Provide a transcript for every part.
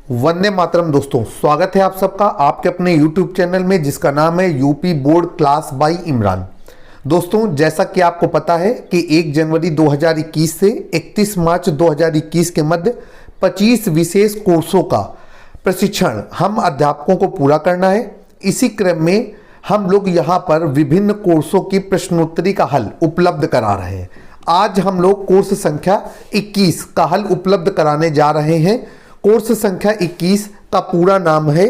वंदे मातरम दोस्तों, स्वागत है आप सबका आपके अपने YouTube चैनल में जिसका नाम है UP board class by Imran. दोस्तों, जैसा कि आपको पता है कि 1 जनवरी 2021 से 31 मार्च 2021 के मध्य 25 विशेष कोर्सों का प्रशिक्षण हम अध्यापकों को पूरा करना है। इसी क्रम में हम लोग यहाँ पर विभिन्न कोर्सों की प्रश्नोत्तरी का हल उपलब्ध करा रहे हैं। आज हम लोग कोर्स संख्या 21 का हल उपलब्ध कराने जा रहे हैं। कोर्स संख्या 21 का पूरा नाम है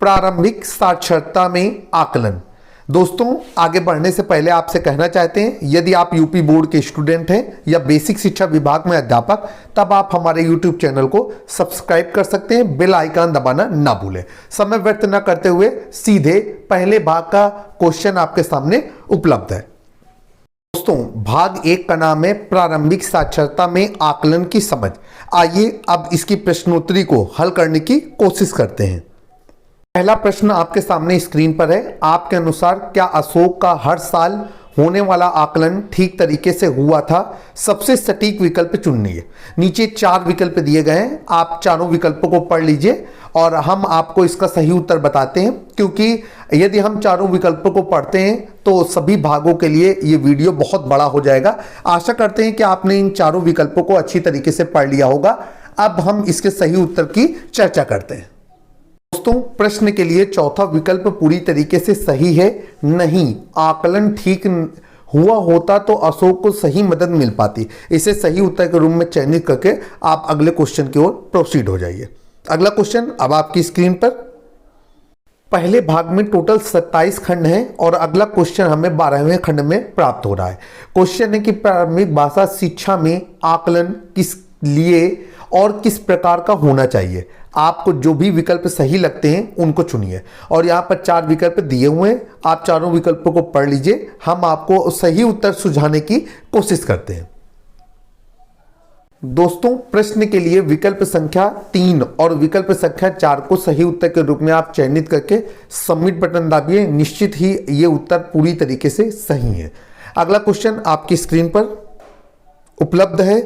प्रारंभिक साक्षरता में आकलन। दोस्तों, आगे बढ़ने से पहले आपसे कहना चाहते हैं, यदि आप यूपी बोर्ड के स्टूडेंट हैं या बेसिक शिक्षा विभाग में अध्यापक, तब आप हमारे यूट्यूब चैनल को सब्सक्राइब कर सकते हैं। बेल आइकन दबाना ना भूलें। समय व्यर्थ न करते हुए सीधे पहले भाग का क्वेश्चन आपके सामने उपलब्ध है। दोस्तों, भाग 1 का नाम है प्रारंभिक साक्षरता में आकलन की समझ। आइए अब इसकी प्रश्नोत्तरी को हल करने की कोशिश करते हैं। पहला प्रश्न आपके सामने स्क्रीन पर है। आपके अनुसार क्या अशोक का हर साल होने वाला आकलन ठीक तरीके से हुआ था? सबसे सटीक विकल्प चुनिए। नीचे 4 विकल्प दिए गए हैं, आप चारों विकल्पों को पढ़ लीजिए और हम आपको इसका सही उत्तर बताते हैं, क्योंकि यदि हम चारों विकल्पों को पढ़ते हैं तो सभी भागों के लिए ये वीडियो बहुत बड़ा हो जाएगा। आशा करते हैं कि आपने इन चारों विकल्पों को अच्छी तरीके से पढ़ लिया होगा। अब हम इसके सही उत्तर की चर्चा करते हैं। दोस्तों, प्रश्न के लिए चौथा विकल्प पूरी तरीके से सही है। नहीं, आकलन ठीक हुआ होता तो अशोक को सही मदद मिल पाती। इसे सही उत्तर के रूप में चयनित करके आप अगले क्वेश्चन की ओर प्रोसीड हो जाइए। अगला क्वेश्चन अब आपकी स्क्रीन पर। पहले भाग में टोटल 27 खंड हैं और अगला क्वेश्चन हमें 12वें खंड में प्राप्त हो रहा है। क्वेश्चन है कि प्रारंभिक भाषा शिक्षा में आकलन किस लिए और किस प्रकार का होना चाहिए। आपको जो भी विकल्प सही लगते हैं उनको चुनिए और यहाँ पर 4 विकल्प दिए हुए हैं। आप चारों विकल्पों को पढ़ लीजिए। हम आपको सही उत्तर सुझाने की कोशिश करते हैं। दोस्तों, प्रश्न के लिए विकल्प संख्या 3 और विकल्प संख्या 4 को सही उत्तर के रूप में आप चयनित करके सबमिट बटन दाबिए। निश्चित ही ये उत्तर पूरी तरीके से सही है। अगला क्वेश्चन आपकी स्क्रीन पर उपलब्ध है।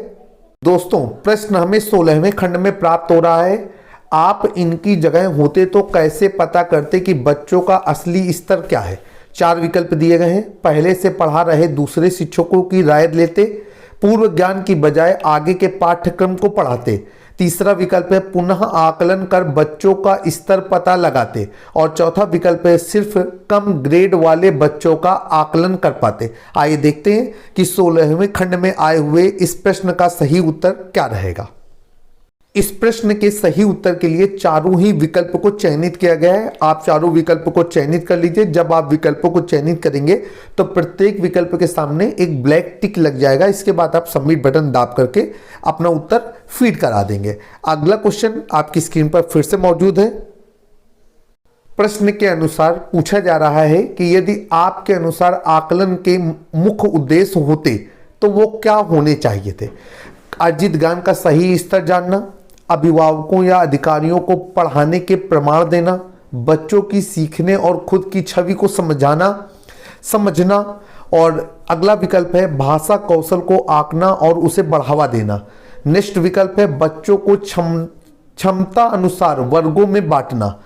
दोस्तों, प्रश्न हमें 16वें खंड में प्राप्त हो रहा है। आप इनकी जगह होते तो कैसे पता करते कि बच्चों का असली स्तर क्या है? 4 विकल्प दिए गए हैं। पहले से पढ़ा रहे दूसरे शिक्षकों की राय लेते, पूर्व ज्ञान की बजाय आगे के पाठ्यक्रम को पढ़ाते। तीसरा विकल्प है पुनः आकलन कर बच्चों का स्तर पता लगाते और चौथा विकल्प है सिर्फ कम ग्रेड वाले बच्चों का आकलन कर पाते। आइए देखते हैं कि 16वें खंड में आए हुए इस प्रश्न का सही उत्तर क्या रहेगा। इस प्रश्न के सही उत्तर के लिए चारों ही विकल्प को चयनित किया गया है। आप चारों विकल्प को चयनित कर लीजिए। जब आप विकल्पों को चयनित करेंगे तो प्रत्येक विकल्प के सामने एक ब्लैक टिक लग जाएगा। इसके बाद आप सबमिट बटन दाब करके अपना उत्तर फीड करा देंगे। अगला क्वेश्चन आपकी स्क्रीन पर फिर से मौजूद है। प्रश्न के अनुसार पूछा जा रहा है कि यदि आपके अनुसार आकलन के मुख्य उद्देश्य होते तो वो क्या होने चाहिए थे? अर्जित ज्ञान का सही स्तर जानना, अभिभावकों या अधिकारियों को पढ़ाने के प्रमाण देना, बच्चों की सीखने और खुद की छवि को समझना और अगला विकल्प है भाषा कौशल को आंकना और उसे बढ़ावा देना। नेक्स्ट विकल्प है बच्चों को क्षमता अनुसार वर्गों में बांटना।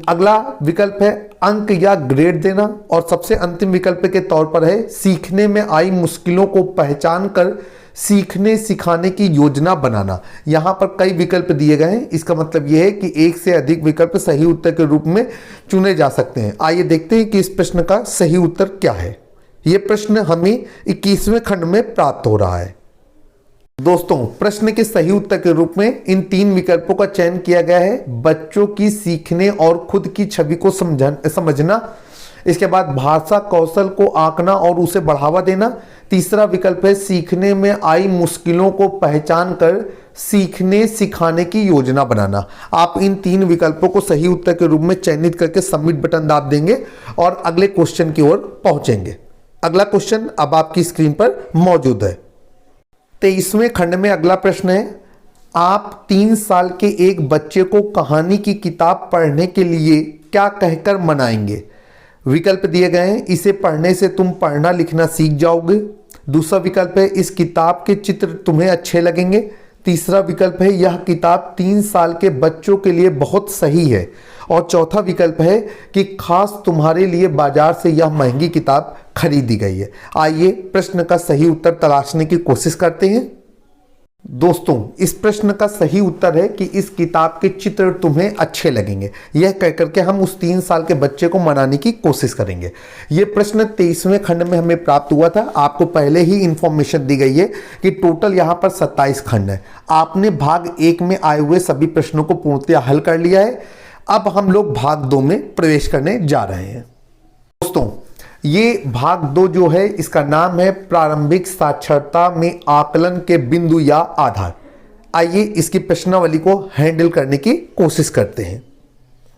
अगला विकल्प है अंक या ग्रेड देना और सबसे अंतिम विकल्प के तौर पर है सीखने में आई मुश्किलों को पहचान कर सीखने सिखाने की योजना बनाना। यहाँ पर कई विकल्प दिए गए हैं। इसका मतलब यह है कि एक से अधिक विकल्प सही उत्तर के रूप में चुने जा सकते हैं। आइए देखते हैं कि इस प्रश्न का सही उत्तर क्या है। यह प्रश्न हमें 21वें खंड में प्राप्त हो रहा है। दोस्तों, प्रश्न के सही उत्तर के रूप में इन 3 विकल्पों का चयन किया गया है। बच्चों की सीखने और खुद की छवि को समझना, इसके बाद भाषा कौशल को आंकना और उसे बढ़ावा देना। तीसरा विकल्प है सीखने में आई मुश्किलों को पहचान कर सीखने सिखाने की योजना बनाना। आप इन 3 विकल्पों को सही उत्तर के रूप में चयनित करके सबमिट बटन दाब देंगे और अगले क्वेश्चन की ओर पहुंचेंगे। अगला क्वेश्चन अब आपकी स्क्रीन पर मौजूद है। 23वें खंड में अगला प्रश्न है, आप 3 साल के एक बच्चे को कहानी की किताब पढ़ने के लिए क्या कहकर मनाएंगे? विकल्प दिए गए हैं। इसे पढ़ने से तुम पढ़ना लिखना सीख जाओगे। दूसरा विकल्प है इस किताब के चित्र तुम्हें अच्छे लगेंगे। तीसरा विकल्प है यह किताब 3 साल के बच्चों के लिए बहुत सही है। और चौथा विकल्प है कि खास तुम्हारे लिए बाजार से यह महंगी किताब खरीदी गई है। आइए प्रश्न का सही उत्तर तलाशने की कोशिश करते हैं। दोस्तों, इस प्रश्न का सही उत्तर है कि इस किताब के चित्र तुम्हें अच्छे लगेंगे। यह कहकर के हम उस 3 साल के बच्चे को मनाने की कोशिश करेंगे। यह प्रश्न 23वें खंड में हमें प्राप्त हुआ था। आपको पहले ही इंफॉर्मेशन दी गई है कि टोटल यहां पर 27 खंड है। आपने भाग 1 में आए हुए सभी प्रश्नों को पूर्णतः हल कर लिया है। अब हम लोग भाग 2 में प्रवेश करने जा रहे हैं। दोस्तों, ये भाग 2 जो है इसका नाम है प्रारंभिक साक्षरता में आकलन के बिंदु या आधार। आइए इसकी प्रश्नावली को हैंडल करने की कोशिश करते हैं।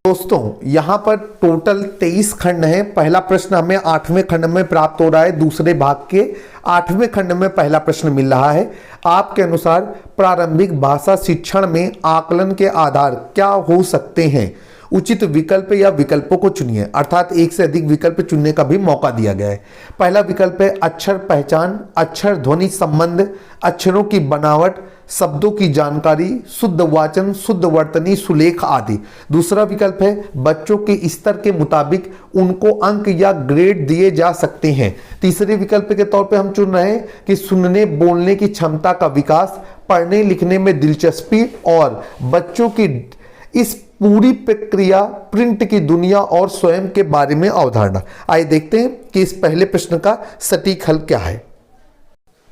दोस्तों, यहां पर टोटल 23 खंड हैं। पहला प्रश्न हमें 8वें खंड में प्राप्त हो रहा है। दूसरे भाग के 8वें खंड में पहला प्रश्न मिल रहा है। आपके अनुसार प्रारंभिक भाषा शिक्षण में आकलन के आधार क्या हो सकते हैं? उचित विकल्प या विकल्पों को चुनिए। अर्थात एक से अधिक विकल्प चुनने का भी मौका दिया गया है। पहला विकल्प है अक्षर पहचान, अक्षर ध्वनि संबंध, अक्षरों की बनावट, शब्दों की जानकारी, शुद्ध वाचन, शुद्ध वर्तनी, सुलेख आदि। दूसरा विकल्प है बच्चों के स्तर के मुताबिक उनको अंक या ग्रेड दिए जा सकते हैं। तीसरे विकल्प के तौर पे हम चुन रहे हैं कि सुनने बोलने की क्षमता का विकास, पढ़ने लिखने में दिलचस्पी और बच्चों की इस पूरी प्रक्रिया, प्रिंट की दुनिया और स्वयं के बारे में अवधारणा। आइए देखते हैं कि इस पहले प्रश्न का सटीक हल क्या है।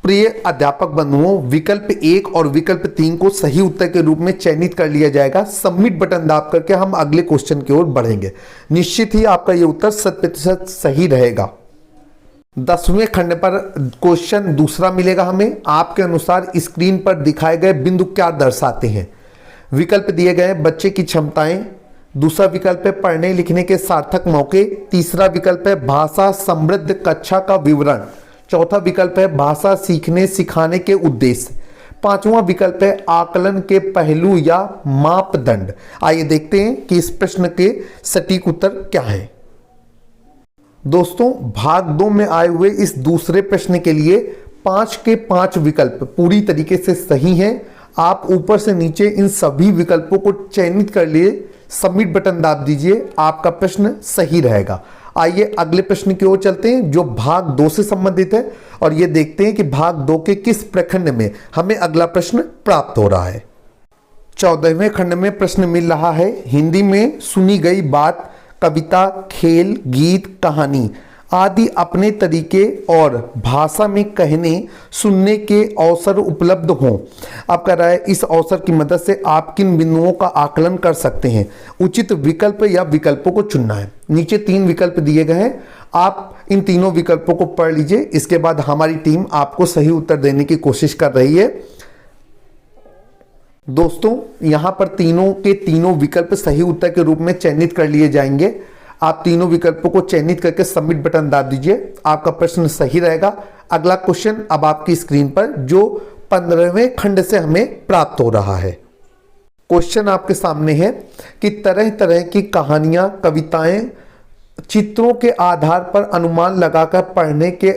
प्रिय अध्यापक बंधुओं, विकल्प 1 और विकल्प 3 को सही उत्तर के रूप में चयनित कर लिया जाएगा। सबमिट बटन दाब करके हम अगले क्वेश्चन की ओर बढ़ेंगे। निश्चित ही आपका यह उत्तर 100% सही रहेगा। 10वें खंड पर क्वेश्चन दूसरा मिलेगा हमें। आपके अनुसार स्क्रीन पर दिखाए गए बिंदु क्या दर्शाते हैं? विकल्प दिए गए बच्चे की क्षमताएं। दूसरा विकल्प है पढ़ने लिखने के सार्थक मौके। तीसरा विकल्प है भाषा समृद्ध कक्षा का विवरण। चौथा विकल्प है भाषा सीखने सिखाने के उद्देश्य। पांचवा विकल्प है आकलन के पहलू या मापदंड। आइए देखते हैं कि इस प्रश्न के सटीक उत्तर क्या है। दोस्तों, भाग 2 में आए हुए इस दूसरे प्रश्न के लिए 5 के 5 विकल्प पूरी तरीके से सही हैं। आप ऊपर से नीचे इन सभी विकल्पों को चयनित कर लिए सबमिट बटन दाब दीजिए। आपका प्रश्न सही रहेगा। आइए अगले प्रश्न की ओर चलते हैं जो भाग 2 से संबंधित है और ये देखते हैं कि भाग 2 के किस प्रखंड में हमें अगला प्रश्न प्राप्त हो रहा है। 14वें खंड में प्रश्न मिल रहा है हिंदी में सुनी गई बात, कविता, खेल, गीत, कहानी आदि अपने तरीके और भाषा में कहने सुनने के अवसर उपलब्ध हों। अब कह रहा है इस अवसर की मदद से आप किन बिंदुओं का आकलन कर सकते हैं? उचित विकल्प या विकल्पों को चुनना है। नीचे 3 विकल्प दिए गए हैं। आप इन तीनों विकल्पों को पढ़ लीजिए। इसके बाद हमारी टीम आपको सही उत्तर देने की कोशिश कर रही है। दोस्तों, यहां पर तीनों के तीनों विकल्प सही उत्तर के रूप में चयनित कर लिए जाएंगे। आप तीनों विकल्पों को चयनित करके सबमिट बटन दाब दीजिए। आपका प्रश्न सही रहेगा। अगला क्वेश्चन अब आपकी स्क्रीन पर जो 15वें खंड से हमें प्राप्त हो रहा है। क्वेश्चन आपके सामने है कि तरह तरह की कहानियां, कविताएं, चित्रों के आधार पर अनुमान लगाकर पढ़ने के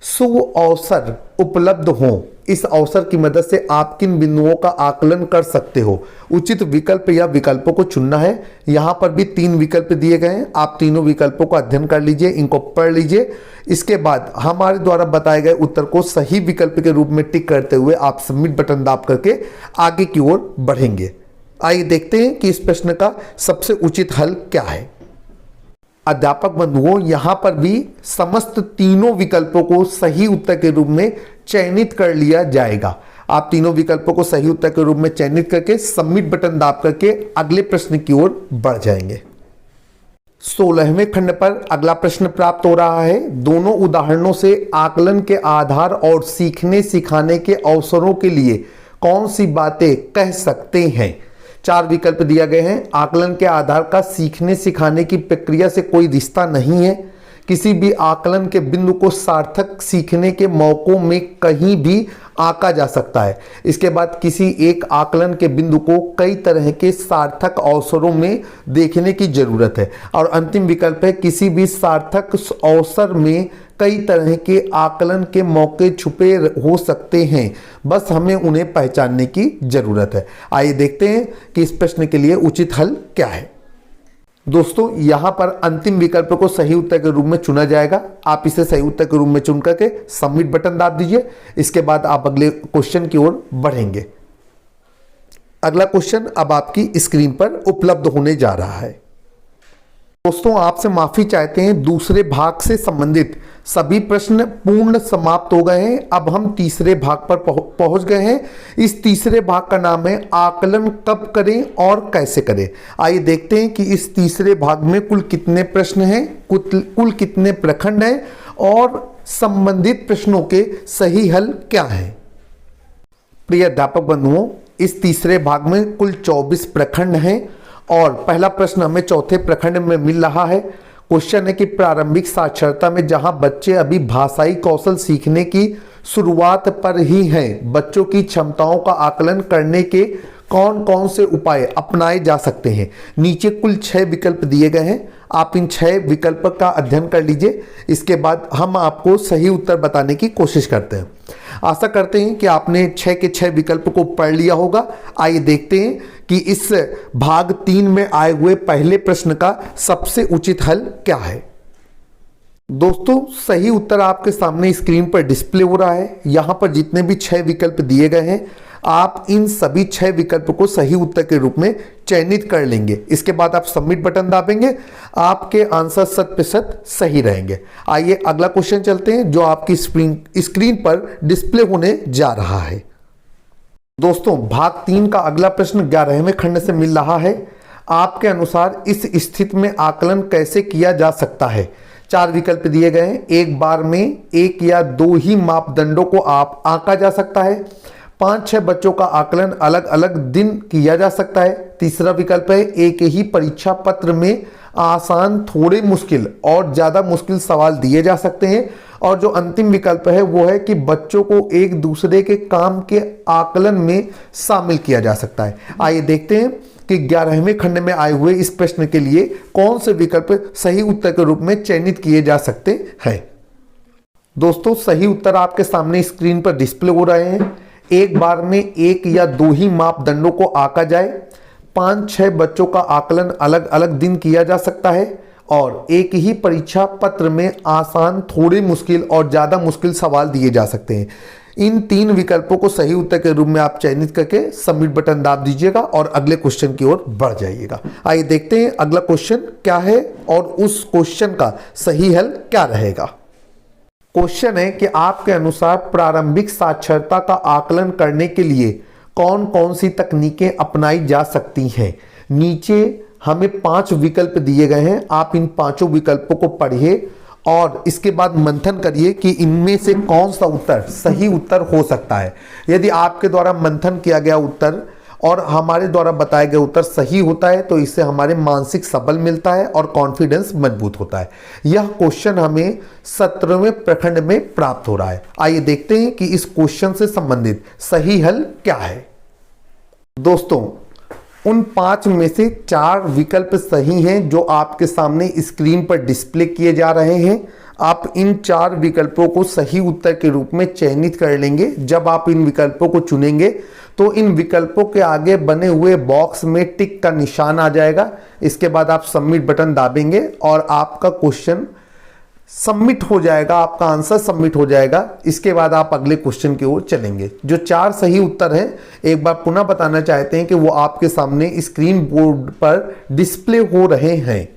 सुअवसर उपलब्ध हों। इस अवसर की मदद से आप किन बिंदुओं का आकलन कर सकते हो? उचित विकल्प या विकल्पों को चुनना है। यहां पर भी 3 विकल्प दिए गए हैं। आप तीनों विकल्पों का अध्ययन कर लीजिए, इनको पढ़ लीजिए। इसके बाद हमारे द्वारा बताए गए उत्तर को सही विकल्प के रूप में टिक करते हुए आप सबमिट बटन दाब करके आगे की ओर बढ़ेंगे। आइए देखते हैं कि इस प्रश्न का सबसे उचित हल क्या है। अध्यापक बंधुओं, यहां पर भी समस्त तीनों विकल्पों को सही उत्तर के रूप में चयनित कर लिया जाएगा। आप तीनों विकल्पों को सही उत्तर के रूप में चयनित करके सबमिट बटन दाब करके अगले प्रश्न की ओर बढ़ जाएंगे। 16वें खंड पर अगला प्रश्न प्राप्त हो रहा है। दोनों उदाहरणों से आकलन के आधार और सीखने सिखाने के अवसरों के लिए कौन सी बातें कह सकते हैं? 4 विकल्प दिए गए हैं। आकलन के आधार का सीखने सिखाने की प्रक्रिया से कोई रिश्ता नहीं है। किसी भी आकलन के बिंदु को सार्थक सीखने के मौकों में कहीं भी आंका जा सकता है। इसके बाद किसी एक आकलन के बिंदु को कई तरह के सार्थक अवसरों में देखने की जरूरत है। और अंतिम विकल्प है किसी भी सार्थक अवसर में कई तरह के आकलन के मौके छुपे हो सकते हैं, बस हमें उन्हें पहचानने की जरूरत है। आइए देखते हैं कि इस प्रश्न के लिए उचित हल क्या है। दोस्तों, यहां पर अंतिम विकल्प को सही उत्तर के रूप में चुना जाएगा। आप इसे सही उत्तर के रूप में चुन करके सबमिट बटन दाब दीजिए। इसके बाद आप अगले क्वेश्चन की ओर बढ़ेंगे। अगला क्वेश्चन अब आपकी स्क्रीन पर उपलब्ध होने जा रहा है। दोस्तों, आपसे माफी चाहते हैं, दूसरे भाग से संबंधित सभी प्रश्न पूर्ण समाप्त हो गए हैं। अब हम तीसरे भाग पर पहुंच गए हैं। इस तीसरे भाग का नाम है आकलन कब करें और कैसे करें। आइए देखते हैं कि इस तीसरे भाग में कुल कितने प्रश्न हैं, कुल कितने प्रखंड हैं और संबंधित प्रश्नों के सही हल क्या हैं। प्रिय अध्यापक बंधुओं, इस तीसरे भाग में कुल 24 प्रखंड हैं और पहला प्रश्न हमें चौथे प्रखंड में मिल रहा है। क्वेश्चन है कि प्रारंभिक साक्षरता में जहां बच्चे अभी भाषाई कौशल सीखने की शुरुआत पर ही हैं, बच्चों की क्षमताओं का आकलन करने के कौन कौन से उपाय अपनाए जा सकते हैं। नीचे कुल 6 विकल्प दिए गए हैं। आप इन 6 विकल्प का अध्ययन कर लीजिए। इसके बाद हम आपको सही उत्तर बताने की कोशिश करते हैं। आशा करते हैं कि आपने 6 के 6 विकल्प को पढ़ लिया होगा। आइए देखते हैं कि इस भाग 3 में आए हुए पहले प्रश्न का सबसे उचित हल क्या है। दोस्तों, सही उत्तर आपके सामने स्क्रीन पर डिस्प्ले हो रहा है। यहां पर जितने भी 6 विकल्प दिए गए हैं, आप इन सभी 6 विकल्प को सही उत्तर के रूप में चयनित कर लेंगे। इसके बाद आप सबमिट बटन दाबेंगे, आपके आंसर 100% सही रहेंगे। आइए अगला क्वेश्चन चलते हैं, जो आपकी स्क्रीन पर डिस्प्ले होने जा रहा है। दोस्तों, भाग 3 का अगला प्रश्न 11वें खंड से मिल रहा है। आपके अनुसार इस स्थिति में आकलन कैसे किया जा सकता है। 4 विकल्प दिए गए हैं। एक बार में 1 या 2 ही मापदंडों को आप आंका जा सकता है। 5-6 बच्चों का आकलन अलग अलग दिन किया जा सकता है। तीसरा विकल्प है एक ही परीक्षा पत्र में आसान, थोड़े मुश्किल और ज्यादा मुश्किल सवाल दिए जा सकते हैं। और जो अंतिम विकल्प है वो है कि बच्चों को एक दूसरे के काम के आकलन में शामिल किया जा सकता है। आइए देखते हैं कि 11वें खंड में आए हुए इस प्रश्न के लिए कौन से विकल्प सही उत्तर के रूप में चयनित किए जा सकते हैं। दोस्तों, सही उत्तर आपके सामने स्क्रीन पर डिस्प्ले हो रहे हैं। एक बार में 1 या 2 ही मापदंडों को आंका जाए। 5-6 बच्चों का आकलन अलग अलग दिन किया जा सकता है और एक ही परीक्षा पत्र में आसान, थोड़े मुश्किल और ज्यादा मुश्किल सवाल दिए जा सकते हैं। इन 3 विकल्पों को सही उत्तर के रूप में आप चयनित करके सबमिट बटन दाब दीजिएगा और अगले क्वेश्चन की ओर बढ़ जाइएगा। आइए देखते हैं अगला क्वेश्चन क्या है और उस क्वेश्चन का सही हल क्या रहेगा। क्वेश्चन है कि आपके अनुसार प्रारंभिक साक्षरता का आकलन करने के लिए कौन कौन सी तकनीकें अपनाई जा सकती हैं। नीचे हमें 5 विकल्प दिए गए हैं। आप इन 5 विकल्पों को पढ़िए और इसके बाद मंथन करिए कि इनमें से कौन सा उत्तर सही उत्तर हो सकता है। यदि आपके द्वारा मंथन किया गया उत्तर और हमारे द्वारा बताया गया उत्तर सही होता है तो इससे हमारे मानसिक सबल मिलता है और कॉन्फिडेंस मजबूत होता है। यह क्वेश्चन हमें 17वें प्रखंड में प्राप्त हो रहा है। आइए देखते हैं कि इस क्वेश्चन से संबंधित सही हल क्या है। दोस्तों, उन 5 में से 4 विकल्प सही हैं जो आपके सामने स्क्रीन पर डिस्प्ले किए जा रहे हैं। आप इन 4 विकल्पों को सही उत्तर के रूप में चयनित कर लेंगे। जब आप इन विकल्पों को चुनेंगे तो इन विकल्पों के आगे बने हुए बॉक्स में टिक का निशान आ जाएगा। इसके बाद आप सबमिट बटन दाबेंगे और आपका क्वेश्चन सबमिट हो जाएगा, आपका आंसर सबमिट हो जाएगा। इसके बाद आप अगले क्वेश्चन की ओर चलेंगे। जो 4 सही उत्तर हैं, एक बार पुनः बताना चाहते हैं कि वो आपके सामने स्क्रीन बोर्ड पर डिस्प्ले हो रहे हैं।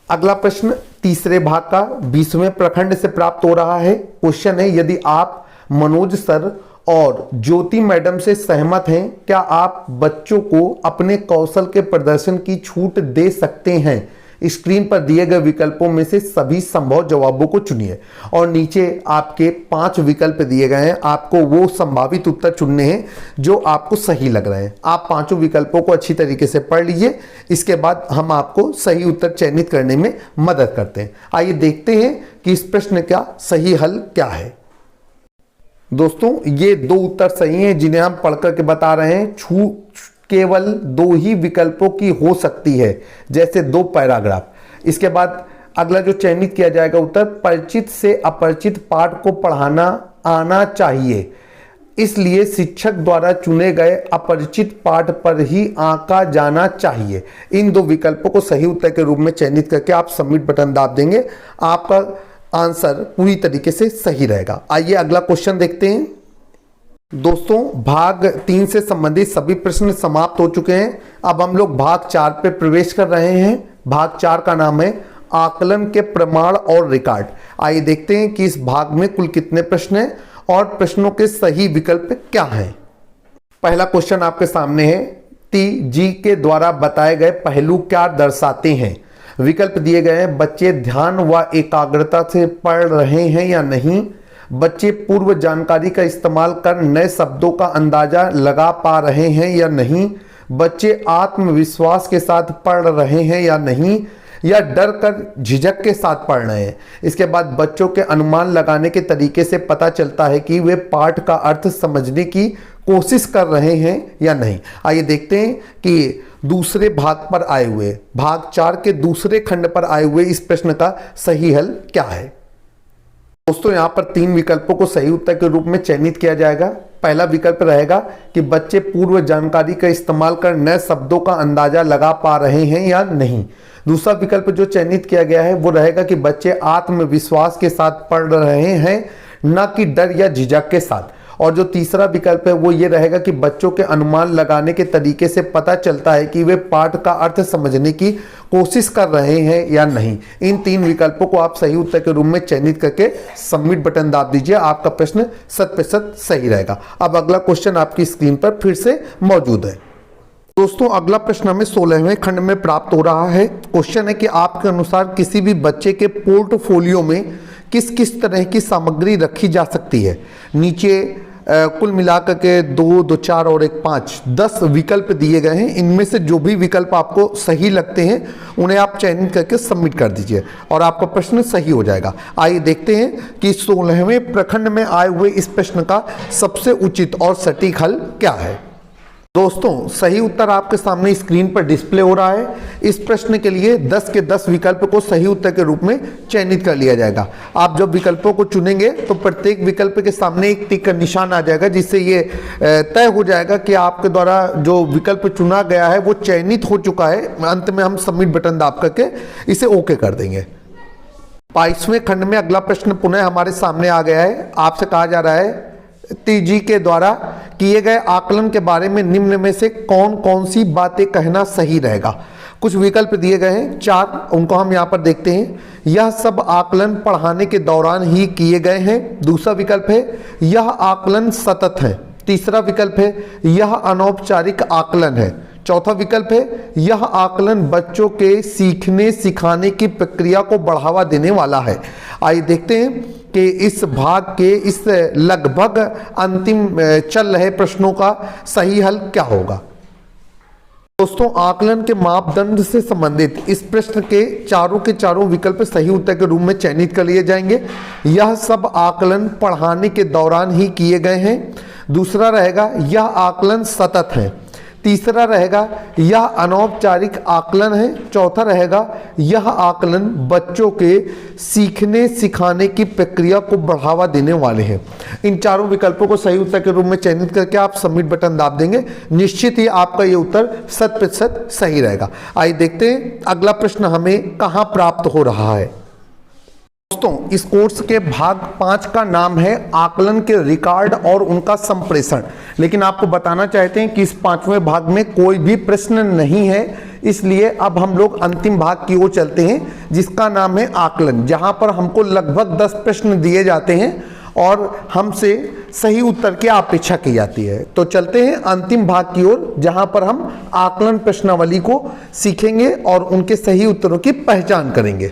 अगला प्रश्न तीसरे भाग का 20वें प्रखंड से प्राप्त हो रहा है। क्वेश्चन है, यदि आप मनोज सर और ज्योति मैडम से सहमत हैं, क्या आप बच्चों को अपने कौशल के प्रदर्शन की छूट दे सकते हैं। स्क्रीन पर दिए गए विकल्पों में से सभी संभव जवाबों को चुनिए और नीचे आपके 5 विकल्प दिए गए हैं। आपको वो संभावित उत्तर चुनने हैं जो आपको सही लग रहे हैं। आप 5 विकल्पों को अच्छी तरीके से पढ़ लीजिए। इसके बाद हम आपको सही उत्तर चयनित करने में मदद करते हैं। आइए देखते हैं कि इस प्रश्न का सही हल क्या है। दोस्तों, ये 2 उत्तर सही हैं जिन्हें हम पढ़ करके बता रहे हैं। केवल 2 ही विकल्पों की हो सकती है, जैसे 2 पैराग्राफ। इसके बाद अगला जो चयनित किया जाएगा उत्तर, परिचित से अपरिचित पाठ को पढ़ाना आना चाहिए, इसलिए शिक्षक द्वारा चुने गए अपरिचित पाठ पर ही आंका जाना चाहिए। इन दो विकल्पों को सही उत्तर के रूप में चयनित करके आप सबमिट बटन दाब देंगे, आपका आंसर पूरी तरीके से सही रहेगा। आइए अगला क्वेश्चन देखते हैं। दोस्तों, भाग 3 से संबंधित सभी प्रश्न समाप्त हो चुके हैं। अब हम लोग भाग 4 पे प्रवेश कर रहे हैं। भाग 4 का नाम है आकलन के प्रमाण और रिकॉर्ड। आइए देखते हैं कि इस भाग में कुल कितने प्रश्न हैं और प्रश्नों के सही विकल्प क्या हैं। पहला क्वेश्चन आपके सामने है, जी के द्वारा बताए गए पहलू क्या दर्शाते हैं। विकल्प दिए गए हैं, बच्चे ध्यान व एकाग्रता से पढ़ रहे हैं या नहीं, बच्चे पूर्व जानकारी का इस्तेमाल कर नए शब्दों का अंदाजा लगा पा रहे हैं या नहीं, बच्चे आत्मविश्वास के साथ पढ़ रहे हैं या नहीं, या डर कर झिझक के साथ पढ़ रहे हैं। इसके बाद बच्चों के अनुमान लगाने के तरीके से पता चलता है कि वे पाठ का अर्थ समझने की कोशिश कर रहे हैं या नहीं। आइए देखते हैं कि दूसरे भाग पर आए हुए, भाग 4 के दूसरे खंड पर आए हुए इस प्रश्न का सही हल क्या है। दोस्तों, यहां पर 3 विकल्पों को सही उत्तर के रूप में चयनित किया जाएगा। पहला विकल्प रहेगा कि बच्चे पूर्व जानकारी का इस्तेमाल कर नए शब्दों का अंदाजा लगा पा रहे हैं या नहीं। दूसरा विकल्प जो चयनित किया गया है वो रहेगा कि बच्चे आत्मविश्वास के साथ पढ़ रहे हैं, न कि डर या झिझक के साथ। और जो तीसरा विकल्प है वो ये रहेगा कि बच्चों के अनुमान लगाने के तरीके से पता चलता है कि वे पाठ का अर्थ समझने की कोशिश कर रहे हैं या नहीं। इन 3 विकल्पों को आप सही उत्तर के रूप में चयनित करके सबमिट बटन दाब दीजिए, आपका प्रश्न 100% सही रहेगा। अब अगला क्वेश्चन आपकी स्क्रीन पर फिर से मौजूद है। दोस्तों, अगला प्रश्न हमें 16वें खंड में प्राप्त हो रहा है। क्वेश्चन है कि आपके अनुसार किसी भी बच्चे के पोर्टफोलियो में किस किस तरह की सामग्री रखी जा सकती है। नीचे कुल मिलाकर के 2, 2, 4 और 1, 5, 10 विकल्प दिए गए हैं। इनमें से जो भी विकल्प आपको सही लगते हैं उन्हें आप चयनित करके सबमिट कर दीजिए और आपका प्रश्न सही हो जाएगा। आइए देखते हैं कि 16वें प्रखंड में आए हुए इस प्रश्न का सबसे उचित और सटीक हल क्या है। दोस्तों, सही उत्तर आपके सामने स्क्रीन पर डिस्प्ले हो रहा है। इस प्रश्न के लिए 10 के 10 विकल्प को सही उत्तर के रूप में चयनित कर लिया जाएगा। आप जब विकल्पों को चुनेंगे तो प्रत्येक विकल्प के सामने एक टिक का निशान आ जाएगा, जिससे ये तय हो जाएगा कि आपके द्वारा जो विकल्प चुना गया है वो चयनित हो चुका है। अंत में हम सबमिट बटन दाब करके इसे ओके कर देंगे। 22वें खंड में अगला प्रश्न पुनः हमारे सामने आ गया है। आपसे कहा जा रहा है, जी के द्वारा किए गए आकलन के बारे में निम्न में से कौन कौन सी बातें कहना सही रहेगा। कुछ विकल्प दिए गए हैं 4, उनको हम यहाँ पर देखते हैं। यह सब आकलन पढ़ाने के दौरान ही किए गए हैं। दूसरा विकल्प है यह आकलन सतत है। तीसरा विकल्प है यह अनौपचारिक आकलन है। चौथा विकल्प है यह आकलन बच्चों के सीखने सिखाने की प्रक्रिया को बढ़ावा देने वाला है। आइए देखते हैं कि इस भाग के इस लगभग अंतिम चल रहे प्रश्नों का सही हल क्या होगा। दोस्तों, आकलन के मापदंड से संबंधित इस प्रश्न के चारों विकल्प सही उत्तर के रूप में चयनित कर लिए जाएंगे। यह सब आकलन पढ़ाने के दौरान ही किए गए हैं। दूसरा रहेगा यह आकलन सतत है। तीसरा रहेगा यह अनौपचारिक आकलन है। चौथा रहेगा यह आकलन बच्चों के सीखने सिखाने की प्रक्रिया को बढ़ावा देने वाले हैं। इन चारों विकल्पों को सही उत्तर के रूप में चयनित करके आप सबमिट बटन दाब देंगे, निश्चित ही आपका ये उत्तर 100% सही रहेगा। आइए देखते हैं अगला प्रश्न हमें कहां प्राप्त हो रहा है। दोस्तों, इस कोर्स के भाग 5 का नाम है आकलन के रिकॉर्ड और उनका संप्रेषण। लेकिन आपको बताना चाहते हैं कि इस 5वें भाग में कोई भी प्रश्न नहीं है, इसलिए अब हम लोग अंतिम भाग की ओर चलते हैं जिसका नाम है आकलन, जहां पर हमको लगभग 10 प्रश्न दिए जाते हैं और हमसे सही उत्तर की अपेक्षा की जाती है। तो चलते हैं अंतिम भाग की ओर, जहां पर हम आकलन प्रश्नावली को सीखेंगे और उनके सही उत्तरों की पहचान करेंगे।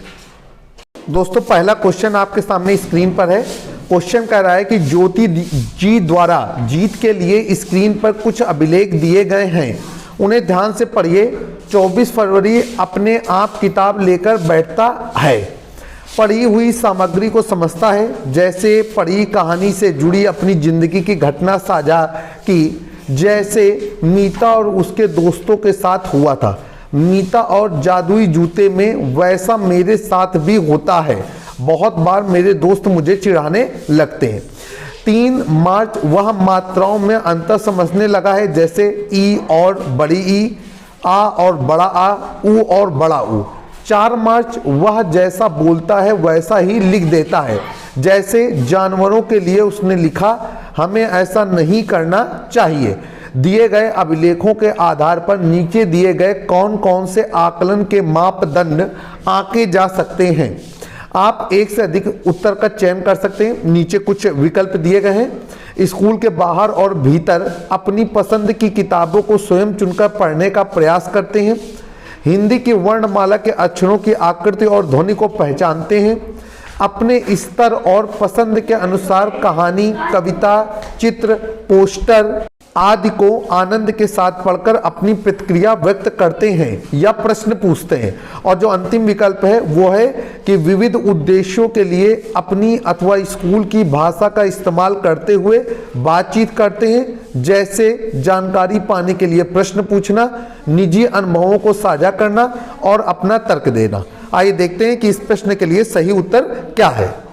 दोस्तों, पहला क्वेश्चन आपके सामने स्क्रीन पर है। क्वेश्चन कह रहा है कि ज्योति जी द्वारा जीत के लिए स्क्रीन पर कुछ अभिलेख दिए गए हैं, उन्हें ध्यान से पढ़िए। 24 फरवरी अपने आप किताब लेकर बैठता है, पढ़ी हुई सामग्री को समझता है, जैसे पढ़ी कहानी से जुड़ी अपनी जिंदगी की घटना साझा की, जैसे मीता और उसके दोस्तों के साथ हुआ था। मीता और जादुई जूते में वैसा मेरे साथ भी होता है, बहुत बार मेरे दोस्त मुझे चिढ़ाने लगते हैं। 3 मार्च वह मात्राओं में अंतर समझने लगा है, जैसे ई और बड़ी ई, आ और बड़ा आ, ऊ और बड़ा ऊ। 4 मार्च वह जैसा बोलता है वैसा ही लिख देता है, जैसे जानवरों के लिए उसने लिखा, हमें ऐसा नहीं करना चाहिए। दिए गए अभिलेखों के आधार पर नीचे दिए गए कौन कौन से आकलन के मापदंड आंके जा सकते हैं। आप एक से अधिक उत्तर का चयन कर सकते हैं। नीचे कुछ विकल्प दिए गए हैं। स्कूल के बाहर और भीतर अपनी पसंद की किताबों को स्वयं चुनकर पढ़ने का प्रयास करते हैं। हिंदी की वर्णमाला के अक्षरों की आकृति और ध्वनि को पहचानते हैं। अपने स्तर और पसंद के अनुसार कहानी, कविता, चित्र, पोस्टर आदि को आनंद के साथ पढ़कर अपनी प्रतिक्रिया व्यक्त करते हैं या प्रश्न पूछते हैं। और जो अंतिम विकल्प है वो है कि विविध उद्देश्यों के लिए अपनी अथवा स्कूल की भाषा का इस्तेमाल करते हुए बातचीत करते हैं, जैसे जानकारी पाने के लिए प्रश्न पूछना, निजी अनुभवों को साझा करना और अपना तर्क देना। आइए देखते हैं कि इस प्रश्न के लिए सही उत्तर क्या है।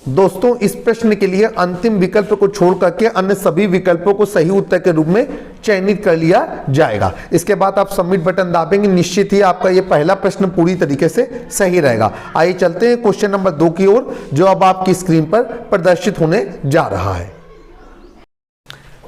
दोस्तों, इस प्रश्न के लिए अंतिम विकल्प को छोड़ करके अन्य सभी विकल्पों को सही उत्तर के रूप में चयनित कर लिया जाएगा। इसके बाद आप सबमिट बटन दाबेंगे, निश्चित ही आपका ये पहला प्रश्न पूरी तरीके से सही रहेगा। आइए चलते हैं क्वेश्चन नंबर 2 की ओर, जो अब आपकी स्क्रीन पर प्रदर्शित होने जा रहा है।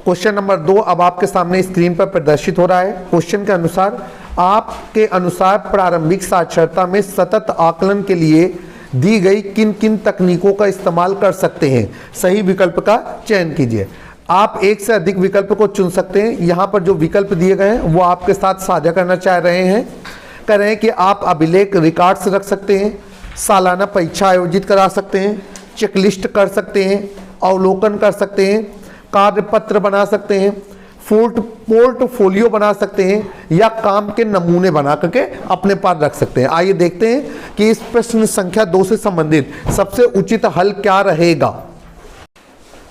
क्वेश्चन नंबर 2 अब आपके सामने स्क्रीन पर प्रदर्शित हो रहा है। क्वेश्चन के अनुसार, आपके अनुसार प्रारंभिक साक्षरता में सतत आकलन के लिए दी गई किन किन तकनीकों का इस्तेमाल कर सकते हैं। सही विकल्प का चयन कीजिए। आप एक से अधिक विकल्प को चुन सकते हैं। यहाँ पर जो विकल्प दिए गए हैं वो आपके साथ साझा करना चाह रहे हैं। कह रहे हैं कि आप अभिलेख रिकॉर्ड्स रख सकते हैं, सालाना परीक्षा आयोजित करा सकते हैं, चेकलिस्ट कर सकते हैं, अवलोकन कर सकते हैं, कार्यपत्र बना सकते हैं, पोर्टफोलियो बना सकते हैं या काम के नमूने बना करके अपने पास रख सकते हैं। आइए देखते हैं कि इस प्रश्न संख्या 2 से संबंधित सबसे उचित हल क्या रहेगा।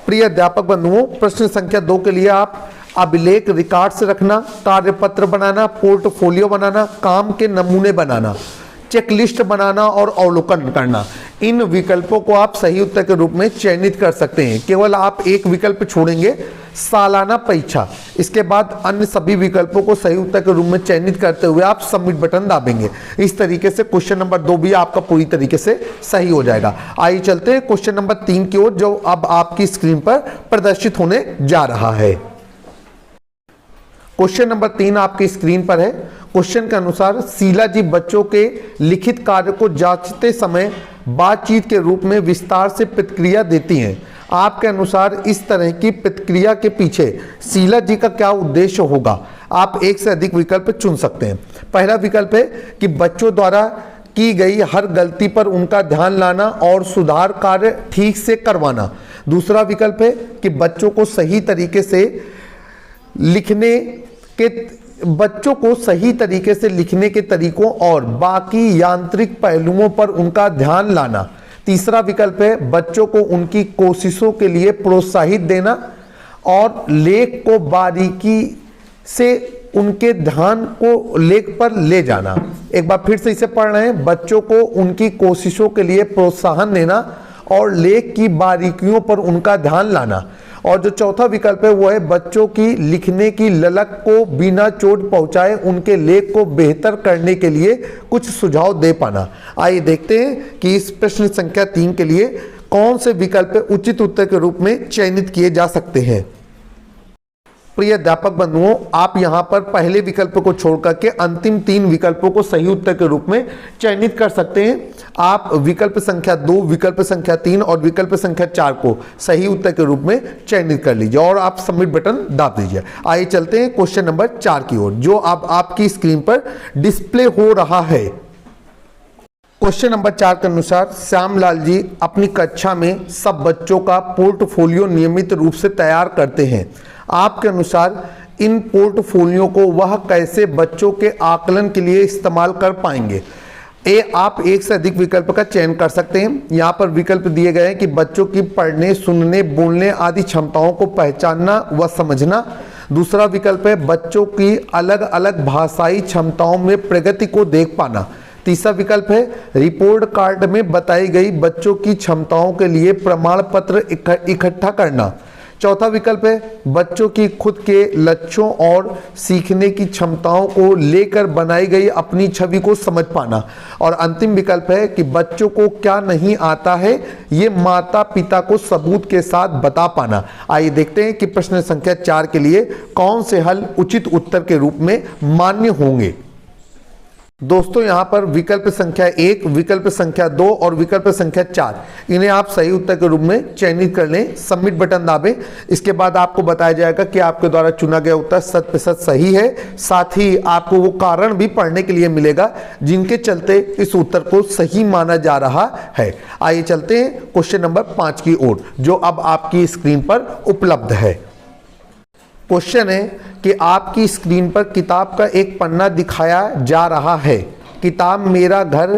प्रिय अध्यापक बंधुओं, प्रश्न संख्या 2 के लिए आप अभिलेख रिकॉर्ड्स रखना, कार्यपत्र बनाना, पोर्टफोलियो बनाना, काम के नमूने बनाना, चेकलिस्ट बनाना और अवलोकन करना, इन विकल्पों को आप सही उत्तर के रूप में चयनित कर सकते हैं। केवल आप एक विकल्प छोड़ेंगे, सालाना परीक्षा। इसके बाद अन्य सभी विकल्पों को सही उत्तर के रूप में चयनित करते हुए आप सबमिट बटन दाबेंगे। इस तरीके से क्वेश्चन नंबर 2 भी आपका पूरी तरीके से सही हो जाएगा। आइए चलते हैं क्वेश्चन नंबर 3 की ओर, जो अब आपकी स्क्रीन पर प्रदर्शित होने जा रहा है। क्वेश्चन नंबर 3 आपकी स्क्रीन पर है। क्वेश्चन के अनुसार, शीला जी बच्चों के लिखित कार्य को जांचते समय बातचीत के रूप में विस्तार से प्रतिक्रिया देती हैं। आपके अनुसार इस तरह की प्रतिक्रिया के पीछे शीला जी का क्या उद्देश्य होगा। आप एक से अधिक विकल्प चुन सकते हैं। पहला विकल्प है कि बच्चों द्वारा की गई हर गलती पर उनका ध्यान लाना और सुधार कार्य ठीक से करवाना। दूसरा विकल्प है कि बच्चों को सही तरीके से लिखने के तरीकों और बाकी यांत्रिक पहलुओं पर उनका ध्यान लाना। तीसरा विकल्प है बच्चों को उनकी कोशिशों के लिए प्रोत्साहित देना और लेख को बारीकी से उनके ध्यान को लेख पर ले जाना। एक बार फिर से इसे पढ़ रहे हैं, बच्चों को उनकी कोशिशों के लिए प्रोत्साहन देना और लेख की बारीकियों पर उनका ध्यान लाना। और जो चौथा विकल्प है वो है बच्चों की लिखने की ललक को बिना चोट पहुंचाए उनके लेख को बेहतर करने के लिए कुछ सुझाव दे पाना। आइए देखते हैं कि इस प्रश्न संख्या 3 के लिए कौन से विकल्प उचित उत्तर के रूप में चयनित किए जा सकते हैं। प्रिय अध्यापक बंधुओं, आप यहां पर पहले विकल्प को छोड़ करके अंतिम 3 विकल्पों को सही उत्तर के रूप में चयनित कर सकते हैं। आप विकल्प संख्या 2, विकल्प संख्या 3 और विकल्प संख्या 4 को सही उत्तर के रूप में चयनित कर लीजिए और आप सबमिट बटन दाब दीजिए। आइए चलते हैं क्वेश्चन नंबर 4 की ओर, जो अब आपकी स्क्रीन पर डिस्प्ले हो रहा है। क्वेश्चन नंबर 4 के अनुसार, श्यामलाल जी अपनी कक्षा में सब बच्चों का पोर्टफोलियो नियमित रूप से तैयार करते हैं। आपके अनुसार इन पोर्टफोलियो को वह कैसे बच्चों के आकलन के लिए इस्तेमाल कर पाएंगे। आप एक से अधिक विकल्प का चयन कर सकते हैं। यहाँ पर विकल्प दिए गए हैं कि बच्चों की पढ़ने, सुनने, बोलने आदि क्षमताओं को पहचानना व समझना। दूसरा विकल्प है बच्चों की अलग अलग भाषाई क्षमताओं में प्रगति को देख पाना। तीसरा विकल्प है रिपोर्ट कार्ड में बताई गई बच्चों की क्षमताओं के लिए प्रमाण पत्र इकट्ठा करना। चौथा विकल्प है बच्चों की खुद के लक्ष्यों और सीखने की क्षमताओं को लेकर बनाई गई अपनी छवि को समझ पाना। और अंतिम विकल्प है कि बच्चों को क्या नहीं आता है ये माता पिता को सबूत के साथ बता पाना। आइए देखते हैं कि प्रश्न संख्या 4 के लिए कौन से हल उचित उत्तर के रूप में मान्य होंगे। दोस्तों यहां पर विकल्प संख्या 1, विकल्प संख्या 2 और विकल्प संख्या 4 इन्हें आप सही उत्तर के रूप में चयनित कर लें। सबमिट बटन दाबें। इसके बाद आपको बताया जाएगा कि आपके द्वारा चुना गया उत्तर 100% सही है। साथ ही आपको वो कारण भी पढ़ने के लिए मिलेगा जिनके चलते इस उत्तर को सही माना जा रहा है। आइए चलते हैं क्वेश्चन नंबर 5 की ओर, जो अब आपकी स्क्रीन पर उपलब्ध है। क्वेश्चन है कि आपकी स्क्रीन पर किताब का एक पन्ना दिखाया जा रहा है। किताब मेरा घर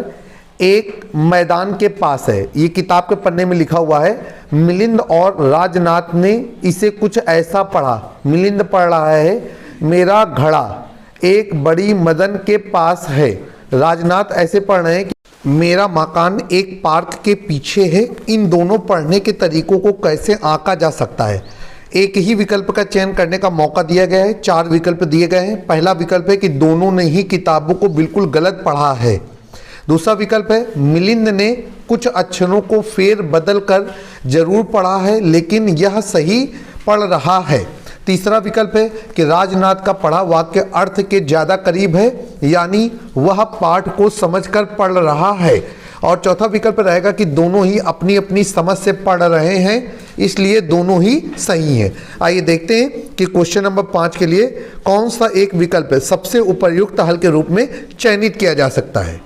एक मैदान के पास है। ये किताब के पन्ने में लिखा हुआ है। मिलिंद और राजनाथ ने इसे कुछ ऐसा पढ़ा। मिलिंद पढ़ रहा है मेरा घड़ा एक बड़ी मदन के पास है। राजनाथ ऐसे पढ़ रहे हैं कि मेरा मकान एक पार्क के पीछे है। इन दोनों पढ़ने के तरीकों को कैसे आंका जा सकता है। एक ही विकल्प का चयन करने का मौका दिया गया है। 4 विकल्प दिए गए हैं। पहला विकल्प है कि दोनों ने ही किताबों को बिल्कुल गलत पढ़ा है। दूसरा विकल्प है मिलिंद ने कुछ अक्षरों को फेर बदल कर जरूर पढ़ा है लेकिन यह सही पढ़ रहा है। तीसरा विकल्प है कि राजनाथ का पढ़ा वाक्य अर्थ के ज़्यादा करीब है, यानी वह पाठ को समझकर पढ़ रहा है। और चौथा विकल्प रहेगा कि दोनों ही अपनी अपनी समझ से पढ़ रहे हैं, इसलिए दोनों ही सही हैं। आइए देखते हैं कि क्वेश्चन नंबर 5 के लिए कौन सा एक विकल्प सबसे उपयुक्त हल के रूप में चयनित किया जा सकता है।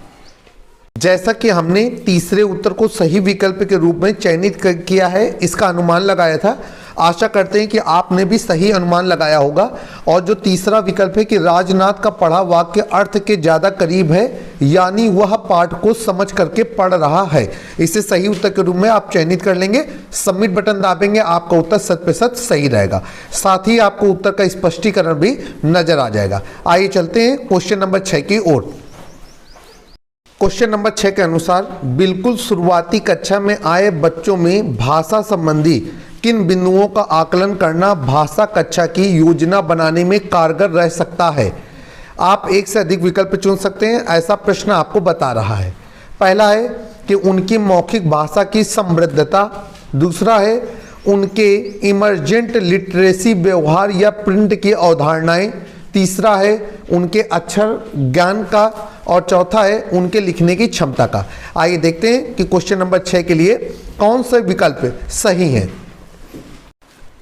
जैसा कि हमने तीसरे उत्तर को सही विकल्प के रूप में चयनित किया है, इसका अनुमान लगाया था। आशा करते हैं कि आपने भी सही अनुमान लगाया होगा। और जो तीसरा विकल्प है कि राजनाथ का पढ़ा वाक्य अर्थ के ज़्यादा करीब है, यानी वह पाठ को समझ करके पढ़ रहा है, इसे सही उत्तर के रूप में आप चयनित कर लेंगे। सबमिट बटन दाबेंगे, आपका उत्तर 100% सही रहेगा। साथ ही आपको उत्तर का स्पष्टीकरण भी नजर आ जाएगा। आइए चलते हैं क्वेश्चन नंबर 6 की ओर। क्वेश्चन नंबर 6 के अनुसार बिल्कुल शुरुआती कक्षा में आए बच्चों में भाषा संबंधी किन बिंदुओं का आकलन करना भाषा कक्षा की योजना बनाने में कारगर रह सकता है। आप एक से अधिक विकल्प चुन सकते हैं, ऐसा प्रश्न आपको बता रहा है। पहला है कि उनकी मौखिक भाषा की समृद्धता। दूसरा है उनके इमर्जेंट लिटरेसी व्यवहार या प्रिंट की अवधारणाएं। तीसरा है उनके अक्षर ज्ञान का। और चौथा है उनके लिखने की क्षमता का। आइए देखते हैं कि क्वेश्चन नंबर 6 के लिए कौन से विकल्प सही हैं।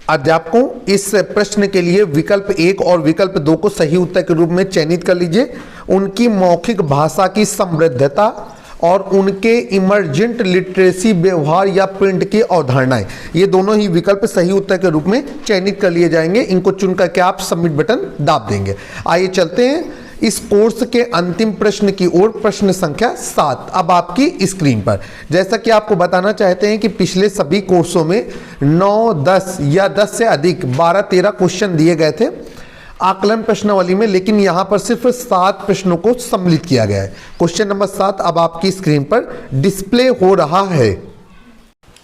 अध्यापकों इस प्रश्न के लिए विकल्प 1 और विकल्प 2 को सही उत्तर के रूप में चयनित कर लीजिए। उनकी मौखिक भाषा की समृद्धता और उनके इमर्जेंट लिटरेसी व्यवहार या प्रिंट की अवधारणाएं, ये दोनों ही विकल्प सही उत्तर के रूप में चयनित कर लिए जाएंगे। इनको चुन करके आप सबमिट बटन दाब देंगे। आइए चलते हैं इस कोर्स के अंतिम प्रश्न की ओर। प्रश्न संख्या 7 अब आपकी स्क्रीन पर। जैसा कि आपको बताना चाहते हैं कि पिछले सभी कोर्सों में 9, 10 या 10 से अधिक 12-13 क्वेश्चन दिए गए थे आकलन प्रश्नावली में, लेकिन यहां पर सिर्फ 7 प्रश्नों को सम्मिलित किया गया है। क्वेश्चन नंबर 7 अब आपकी स्क्रीन पर डिस्प्ले हो रहा है।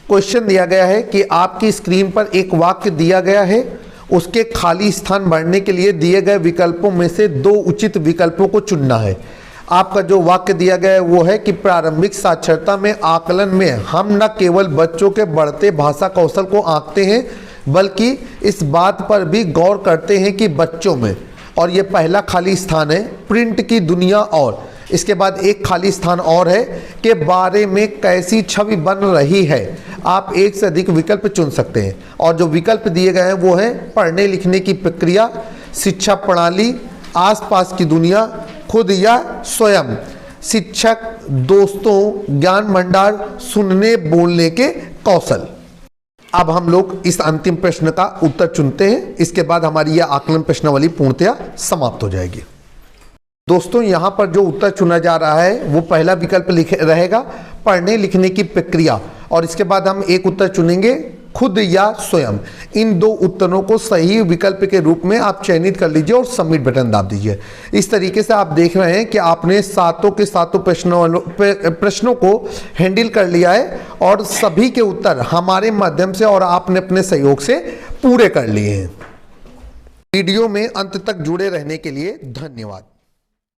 क्वेश्चन दिया गया है कि आपकी स्क्रीन पर एक वाक्य दिया गया है, उसके खाली स्थान भरने के लिए दिए गए विकल्पों में से 2 उचित विकल्पों को चुनना है। आपका जो वाक्य दिया गया है वो है कि प्रारंभिक साक्षरता में आकलन में हम न केवल बच्चों के बढ़ते भाषा कौशल को आंकते हैं, बल्कि इस बात पर भी गौर करते हैं कि बच्चों में, और ये पहला खाली स्थान है, प्रिंट की दुनिया और इसके बाद एक खाली स्थान और है के बारे में कैसी छवि बन रही है। आप एक से अधिक विकल्प चुन सकते हैं। और जो विकल्प दिए गए हैं वो है पढ़ने लिखने की प्रक्रिया, शिक्षा प्रणाली, आसपास की दुनिया, खुद या स्वयं, शिक्षक, दोस्तों, ज्ञान भंडार, सुनने बोलने के कौशल। अब हम लोग इस अंतिम प्रश्न का उत्तर चुनते हैं। इसके बाद हमारी यह आकलन प्रश्नावली पूर्णतया समाप्त हो जाएगी। दोस्तों यहाँ पर जो उत्तर चुना जा रहा है वो पहला विकल्प रहेगा पढ़ने लिखने की प्रक्रिया, और इसके बाद हम एक उत्तर चुनेंगे खुद या स्वयं। इन दो उत्तरों को सही विकल्प के रूप में आप चयनित कर लीजिए और सबमिट बटन दाब दीजिए। इस तरीके से आप देख रहे हैं कि आपने सातों के सातों प्रश्नों को हैंडल कर लिया है और सभी के उत्तर हमारे माध्यम से और आपने अपने सहयोग से पूरे कर लिए हैं। वीडियो में अंत तक जुड़े रहने के लिए धन्यवाद।